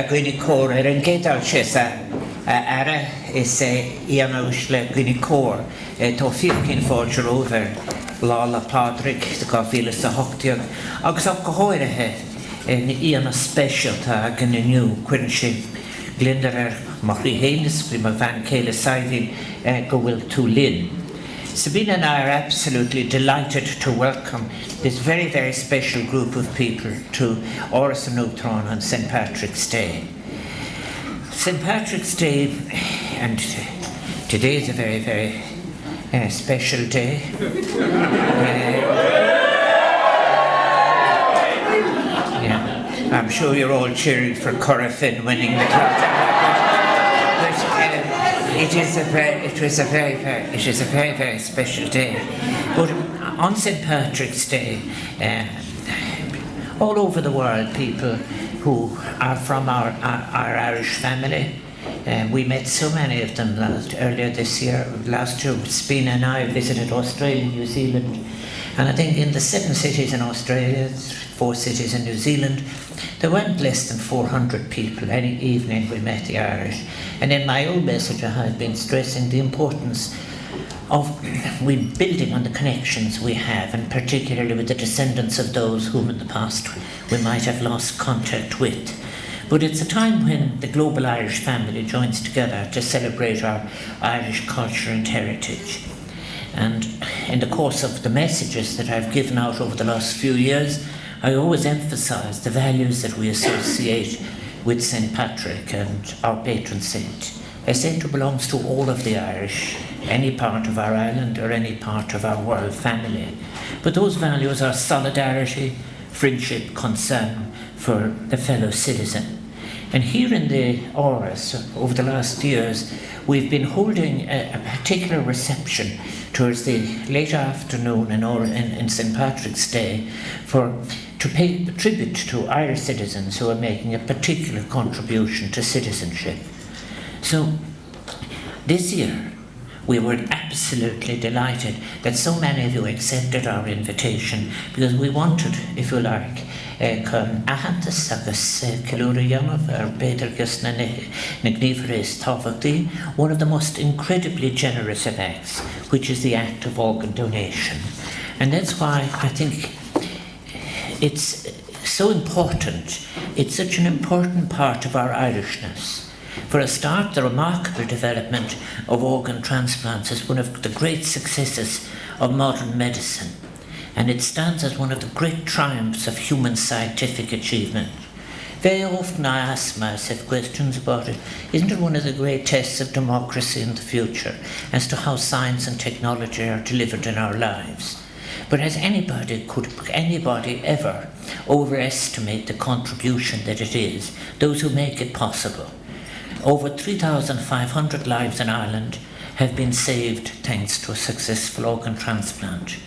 Gwini cór yn gydal chesa ara is ianawch le gwini cór to ffyr cyn fforger over Lala Patrick the goffilas the hochtiog agus op gohoire in iana special ta gan new quinshi Glinderer Machri Haynes prima van Kayla Siving go will to Lynn. Sabina and I are absolutely delighted to welcome this very, very special group of people to Oris and Neutron on St. Patrick's Day. St. Patrick's Day, and today is a very, very special day. Yeah, I'm sure you're all cheering for Corofin winning the club. It is a very, very special day. But on St. Patrick's Day, all over the world, people who are from our Irish family, we met so many of them earlier this year. Last year, Sabina and I visited Australia, New Zealand, and I think in the 7 cities in Australia, 4 cities in New Zealand, there weren't less than 400 people any evening we met the Irish. And in my own message I have been stressing the importance of building on the connections we have, and particularly with the descendants of those whom in the past we might have lost contact with. But it's a time when the global Irish family joins together to celebrate our Irish culture and heritage. And in the course of the messages that I've given out over the last few years, I always emphasise the values that we associate with St. Patrick and our patron saint. A saint who belongs to all of the Irish, any part of our island or any part of our world family. But those values are solidarity, friendship, concern for the fellow citizen. And here in the Oris, over the last years, we've been holding a particular reception towards the late afternoon in St. Patrick's Day to pay tribute to Irish citizens who are making a particular contribution to citizenship. So this year we were absolutely delighted that so many of you accepted our invitation, because we wanted, if you like, ahantas agus kilurianov Petergus one of the most incredibly generous of acts, which is the act of organ donation. And that's why I think it's so important. It's such an important part of our Irishness. For a start, the remarkable development of organ transplants is one of the great successes of modern medicine, and it stands as one of the great triumphs of human scientific achievement. Very often I ask myself questions about it. Isn't it one of the great tests of democracy in the future as to how science and technology are delivered in our lives? But could anybody ever overestimate the contribution that it is, those who make it possible? Over 3,500 lives in Ireland have been saved thanks to a successful organ transplant.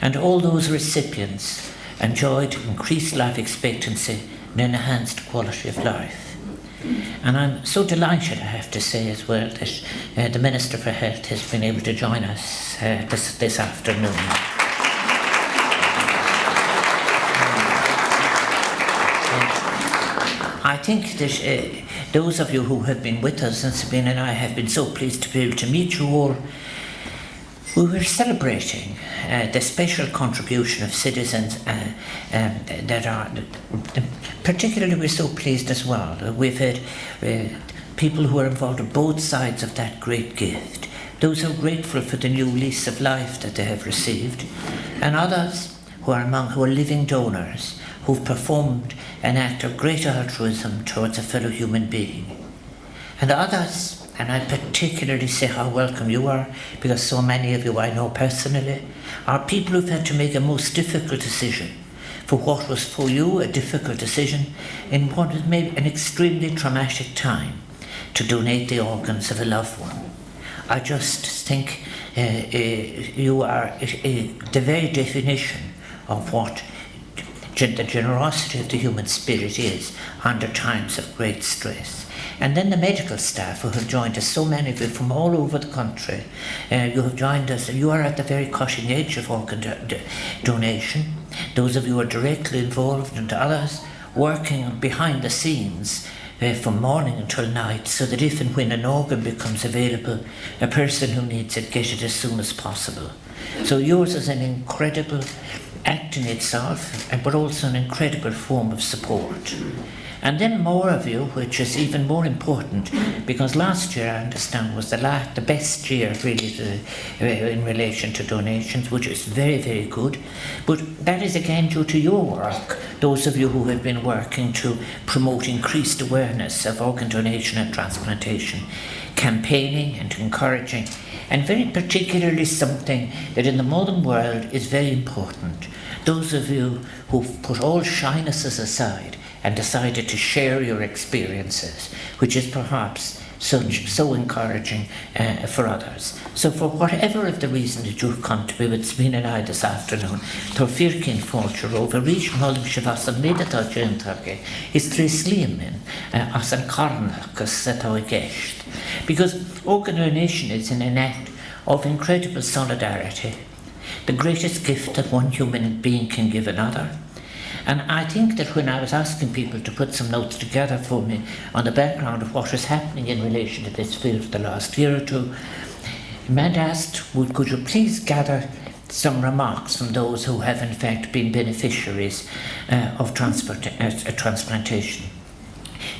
And all those recipients enjoyed increased life expectancy and enhanced quality of life. And I'm so delighted, I have to say as well, that the Minister for Health has been able to join us this afternoon. I think that those of you who have been with us, and Sabina and I have been so pleased to be able to meet you all. We were celebrating the special contribution of citizens that are, particularly we're so pleased as well. We've had people who are involved on both sides of that great gift. Those who are grateful for the new lease of life that they have received, and others who are living donors, who've performed an act of great altruism towards a fellow human being. And others, and I particularly say how welcome you are, because so many of you I know personally, are people who've had to make a most difficult decision for what was for you a difficult decision in what was maybe an extremely traumatic time, to donate the organs of a loved one. I just think you are the very definition of what the generosity of the human spirit is under times of great stress. And then the medical staff who have joined us, so many of you from all over the country, you have joined us, and you are at the very cutting edge of organ donation. Those of you who are directly involved, and others working behind the scenes from morning until night, so that if and when an organ becomes available, a person who needs it get it as soon as possible. So yours is an incredible act in itself, but also an incredible form of support. And then more of you, which is even more important, because last year, I understand, was the best year really in relation to donations, which is very, very good. But that is again due to your work, those of you who have been working to promote increased awareness of organ donation and transplantation, campaigning and encouraging, and very particularly something that in the modern world is very important. Those of you who've put all shynesses aside and decided to share your experiences, which is perhaps so encouraging for others. So for whatever of the reason that you've come to be with Sabina and I this afternoon, Tor Firkin Fulcher over Rish Mullim Shivas and Medata Gentake is Trislimin as an Karnakas that I guessed. Because organ donation is an act of incredible solidarity, the greatest gift that one human being can give another. And I think that when I was asking people to put some notes together for me on the background of what was happening in relation to this field for the last year or two, Matt asked, could you please gather some remarks from those who have in fact been beneficiaries of transplantation.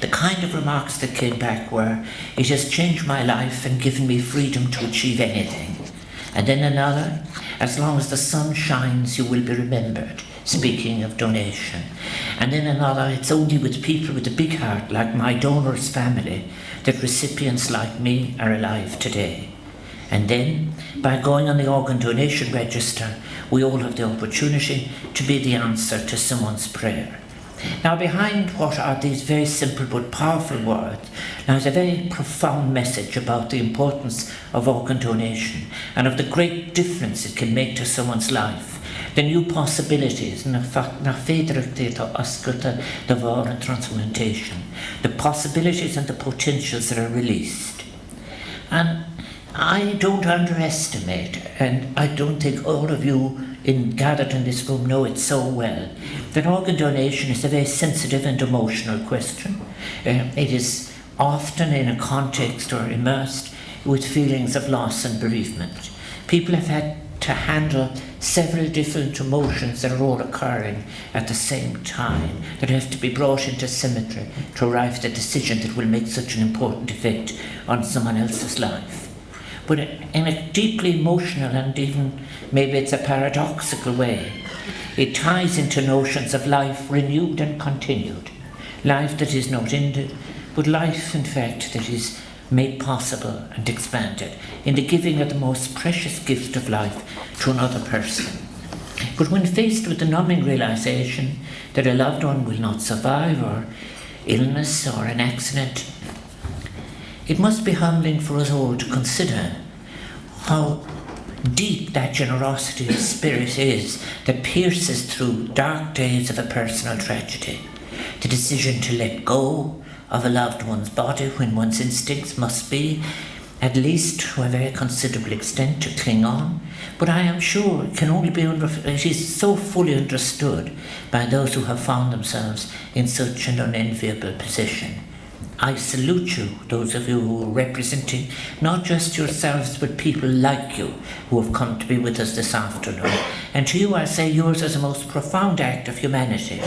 The kind of remarks that came back were, it has changed my life and given me freedom to achieve anything. And then another, as long as the sun shines, you will be remembered, speaking of donation. And then another, it's only with people with a big heart, like my donor's family, that recipients like me are alive today. And then, by going on the organ donation register, we all have the opportunity to be the answer to someone's prayer. Now, behind what are these very simple but powerful words, lies a very profound message about the importance of organ donation and of the great difference it can make to someone's life, the new possibilities, the possibilities and the potentials that are released. And I don't underestimate, and I don't think all of you gathered in this room know it so well, that organ donation is a very sensitive and emotional question. It is often in a context or immersed with feelings of loss and bereavement. People have had to handle several different emotions that are all occurring at the same time, that have to be brought into symmetry to arrive at a decision that will make such an important effect on someone else's life. But in a deeply emotional and even maybe it's a paradoxical way, it ties into notions of life renewed and continued, life that is not ended, but life in fact that is made possible and expanded in the giving of the most precious gift of life to another person. But when faced with the numbing realization that a loved one will not survive, or illness or an accident, it must be humbling for us all to consider how deep that generosity of spirit is that pierces through dark days of a personal tragedy. The decision to let go of a loved one's body when one's instincts must be, at least to a very considerable extent, to cling on, but I am sure it can only be it is so fully understood by those who have found themselves in such an unenviable position. I salute you, those of you who are representing not just yourselves but people like you who have come to be with us this afternoon. And to you I say yours is a most profound act of humanity,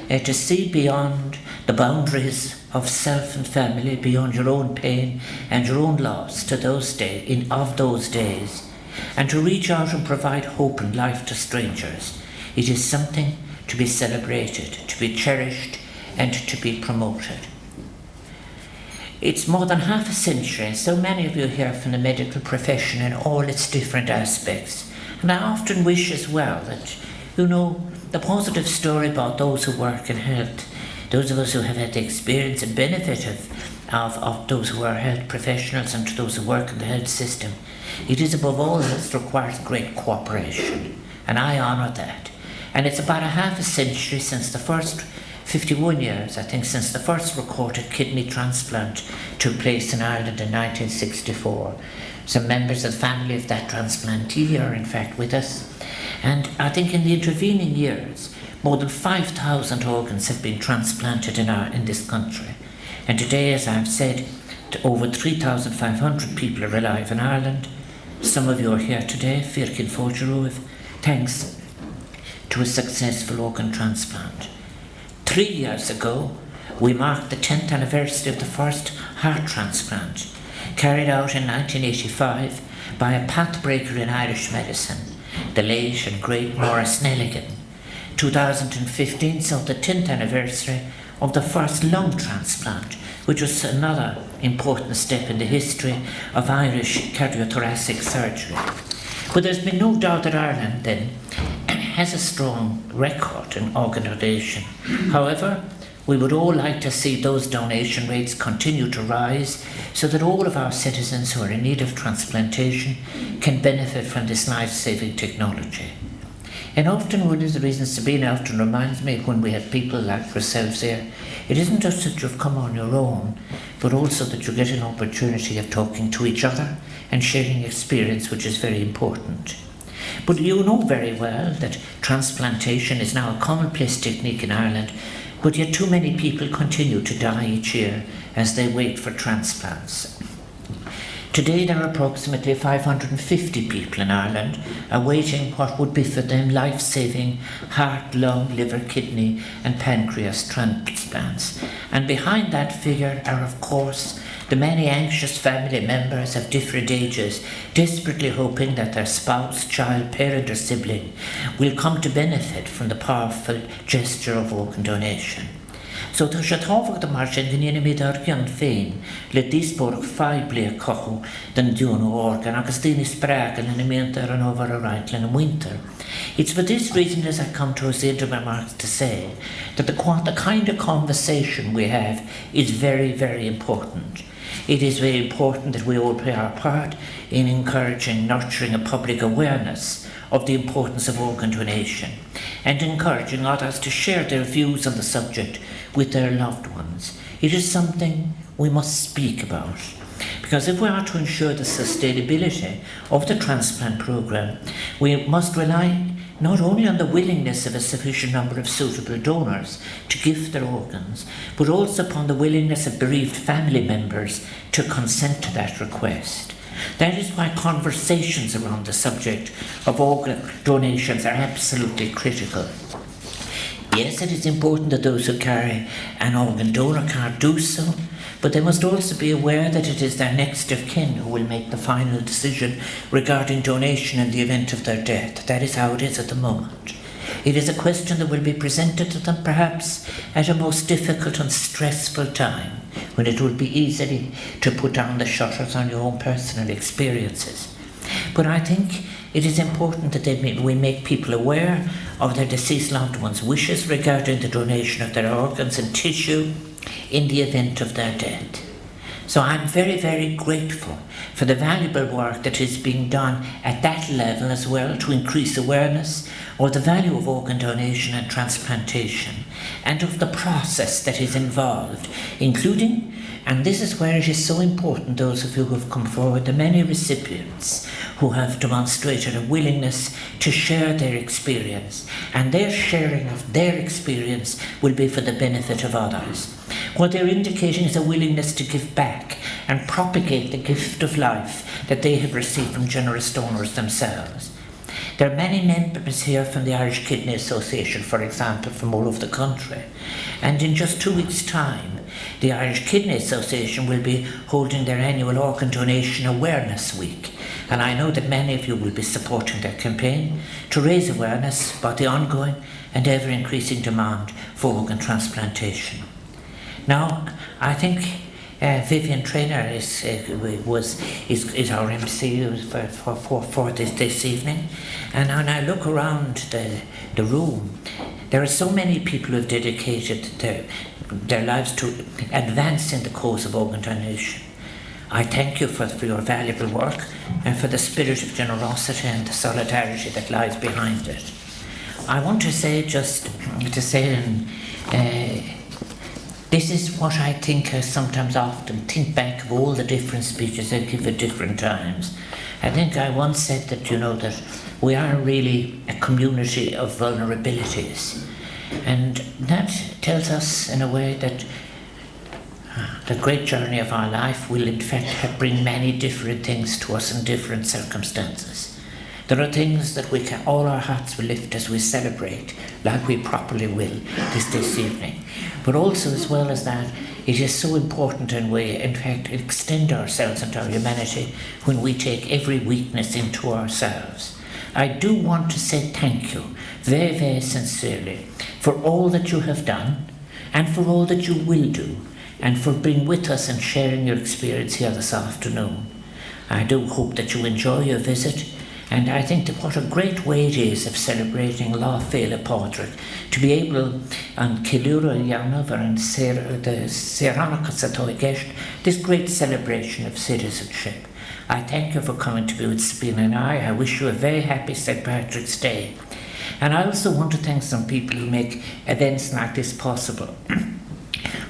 to see beyond the boundaries of self and family, beyond your own pain and your own loss to those days, and to reach out and provide hope and life to strangers. It is something to be celebrated, to be cherished, and to be promoted. It's more than half a century, and so many of you here from the medical profession in all its different aspects. And I often wish as well that, the positive story about those who work in health, those of us who have had the experience and benefit of those who are health professionals and those who work in the health system, it is above all else requires great cooperation, and I honour that. And it's about a half a century since the first 51 years, I think, since the first recorded kidney transplant took place in Ireland in 1964. Some members of the family of that transplantee are in fact with us. And I think in the intervening years, more than 5,000 organs have been transplanted in this country. And today, as I've said, over 3,500 people are alive in Ireland. Some of you are here today, Firkin Fógeruh, thanks to a successful organ transplant. 3 years ago, we marked the 10th anniversary of the first heart transplant, carried out in 1985 by a pathbreaker in Irish medicine, the late and great Maurice Nelligan. 2015 saw the 10th anniversary of the first lung transplant, which was another important step in the history of Irish cardiothoracic surgery. But there's been no doubt that Ireland then has a strong record in organ donation. However, we would all like to see those donation rates continue to rise so that all of our citizens who are in need of transplantation can benefit from this life-saving technology. And often one of the reasons Sabina often reminds me when we have people like yourselves here, it isn't just that you've come on your own, but also that you get an opportunity of talking to each other and sharing experience, which is very important. But you know very well that transplantation is now a commonplace technique in Ireland, but yet too many people continue to die each year as they wait for transplants. Today there are approximately 550 people in Ireland awaiting what would be for them life-saving heart, lung, liver, kidney and pancreas transplants. And behind that figure are, of course, the many anxious family members of different ages desperately hoping that their spouse, child, parent or sibling will come to benefit from the powerful gesture of organ donation. So tá sé tábhacht mar sin gine mid ar gan féin le díspór fai blia cochu den dún organ agus dini spragan in a minter and over a right in winter. It's for this reason, as I come to the end of my remarks, to say that the kind of conversation we have is very, very important. It is very important that we all play our part in encouraging, nurturing a public awareness of the importance of organ donation and encouraging others to share their views on the subject with their loved ones. It is something we must speak about, because if we are to ensure the sustainability of the transplant programme, we must rely not only on the willingness of a sufficient number of suitable donors to give their organs, but also upon the willingness of bereaved family members to consent to that request. That is why conversations around the subject of organ donations are absolutely critical. Yes, it is important that those who carry an organ donor card do so, but they must also be aware that it is their next of kin who will make the final decision regarding donation in the event of their death. That is how it is at the moment. It is a question that will be presented to them perhaps at a most difficult and stressful time, when it will be easy to put down the shutters on your own personal experiences. But I think it is important that we make people aware of their deceased loved ones' wishes regarding the donation of their organs and tissue in the event of their death. So I'm very, very grateful for the valuable work that is being done at that level as well to increase awareness of the value of organ donation and transplantation and of the process that is involved, including, and this is where it is so important, those of you who have come forward, the many recipients who have demonstrated a willingness to share their experience, and their sharing of their experience will be for the benefit of others. What they're indicating is a willingness to give back and propagate the gift of life that they have received from generous donors themselves. There are many members here from the Irish Kidney Association, for example, from all over the country. And in just 2 weeks' time, the Irish Kidney Association will be holding their annual Organ Donation Awareness Week. And I know that many of you will be supporting their campaign to raise awareness about the ongoing and ever-increasing demand for organ transplantation. Now, I think Vivian Traynor is our MC for this evening, and when I look around the room, there are so many people who have dedicated their lives to advancing the cause of organ donation. I thank you for your valuable work and for the spirit of generosity and the solidarity that lies behind it. I want to say this is what I think I sometimes often think back of all the different speeches I give at different times. I think I once said that, that we are really a community of vulnerabilities. And that tells us in a way that The great journey of our life will in fact bring many different things to us in different circumstances. There are things that all our hearts will lift as we celebrate, like we properly will this evening. But also, as well as that, it is so important and we in fact extend ourselves into our humanity when we take every weakness into ourselves. I do want to say thank you very, very sincerely for all that you have done and for all that you will do and for being with us and sharing your experience here this afternoon. I do hope that you enjoy your visit, and I think that what a great way it is of celebrating Láféile Pádraig, to be able on Kilura Yarnover and the Seranachas Atoigesh, this great celebration of citizenship. I thank you for coming to be with Sabina and I. I wish you a very happy St. Patrick's Day. And I also want to thank some people who make events like this possible.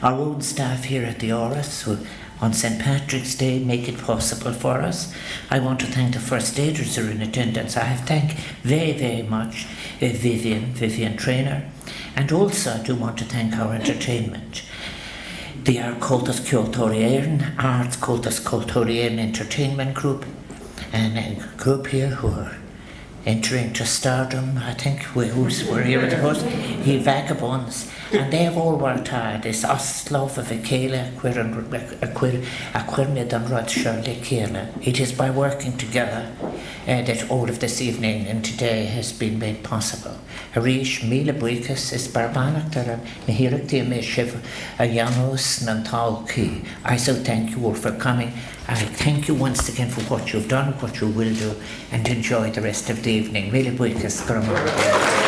Our own staff here at the Áras, who on St. Patrick's Day make it possible for us. I want to thank the first aiders who are in attendance. I have thanked very, very much Vivian Trainer, and also I do want to thank our entertainment. The Cultus Culturian, Arts Cultus Culturian Entertainment Group, and a group here who are entering to stardom. I think we're here with us, he Vagabonds, and they have all worked hard. It's Oslov of Akela, Aquirmid and Rod Shirley Kela. It is by working together that all of this evening and today has been made possible. Harish Mila Buikas is Barbanak Tara Mihirati Meshiv Ayanos Nantalki. I so thank you all for coming. I thank you once again for what you've done, what you will do, and enjoy the rest of the evening. Mila Buikas, Garma.